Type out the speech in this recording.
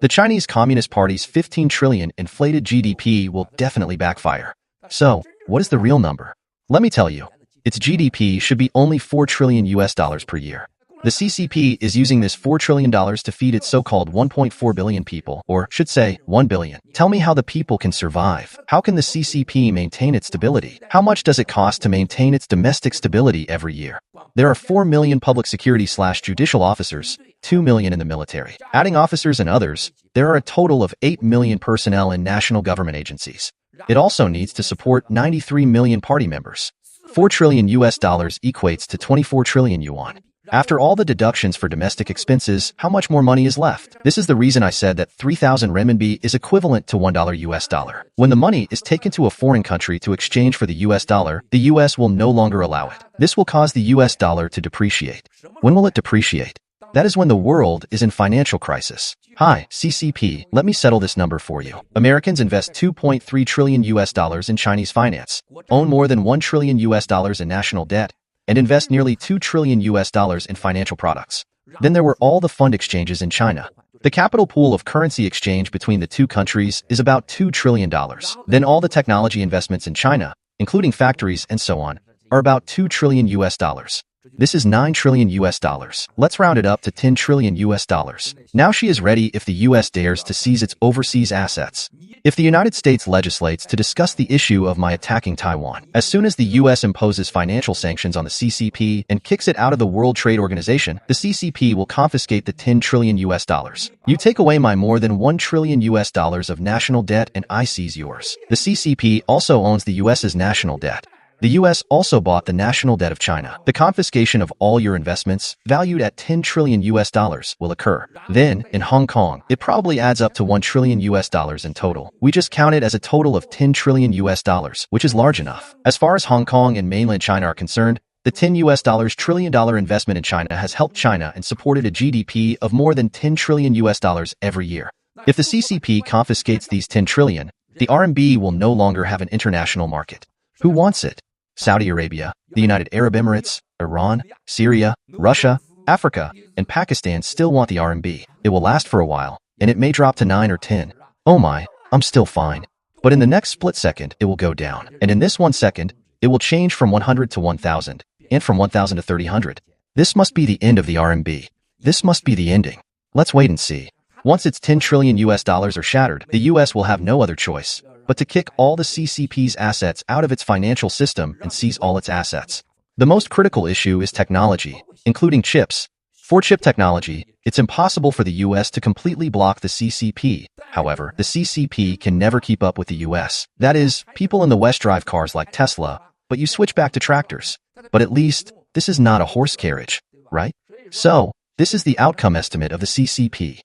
The Chinese Communist Party's 15 trillion inflated GDP will definitely backfire. So, what is the real number? Let me tell you. Its GDP should be only $4 trillion per year. The CCP is using this $4 trillion to feed its so-called 1.4 billion people, or should say 1 billion. Tell me how the people can survive. How can the CCP maintain its stability? How much does it cost to maintain its domestic stability every year? There are 4 million public security/judicial officers, 2 million in the military. Adding officers and others, there are a total of 8 million personnel in national government agencies. It also needs to support 93 million party members. $4 trillion equates to 24 trillion yuan. After all the deductions for domestic expenses, how much more money is left? This is the reason I said that 3,000 renminbi is equivalent to $1. When the money is taken to a foreign country to exchange for the US dollar, the US will no longer allow it. This will cause the US dollar to depreciate. When will it depreciate? That is when the world is in financial crisis. Hi, CCP, let me settle this number for you. Americans invest $2.3 trillion in Chinese finance, own more than $1 trillion in national debt, and invest nearly $2 trillion in financial products. Then there were all the fund exchanges in China. The capital pool of currency exchange between the two countries is about $2 trillion. Then all the technology investments in China, including factories and so on, are about $2 trillion. This is $9 trillion. Let's round it up to $10 trillion. Now she is ready if the US dares to seize its overseas assets. If the United States legislates to discuss the issue of my attacking Taiwan, as soon as the US imposes financial sanctions on the CCP and kicks it out of the World Trade Organization, the CCP will confiscate the $10 trillion. You take away my more than $1 trillion of national debt and I seize yours. The CCP also owns the US's national debt. The US also bought the national debt of China. The confiscation of all your investments, valued at $10 trillion will occur. Then, in Hong Kong, it probably adds up to $1 trillion in total. We just count it as a total of $10 trillion, which is large enough. As far as Hong Kong and mainland China are concerned, the $10 trillion investment in China has helped China and supported a GDP of more than $10 trillion every year. If the CCP confiscates these $10 trillion, the RMB will no longer have an international market. Who wants it? Saudi Arabia, the United Arab Emirates, Iran, Syria, Russia, Africa, and Pakistan still want the RMB. It will last for a while, and it may drop to 9 or 10. Oh my, I'm still fine. But in the next split second, it will go down. And in this 1 second, it will change from 100 to 1,000, and from 1,000 to 300. This must be the end of the RMB. This must be the ending. Let's wait and see. Once its $10 trillion are shattered, the US will have no other choice but to kick all the CCP's assets out of its financial system and seize all its assets. The most critical issue is technology, including chips. For chip technology, it's impossible for the US to completely block the CCP. However, the CCP can never keep up with the US. That is, people in the West drive cars like Tesla, but you switch back to tractors. But at least, this is not a horse carriage, right? So, this is the outcome estimate of the CCP.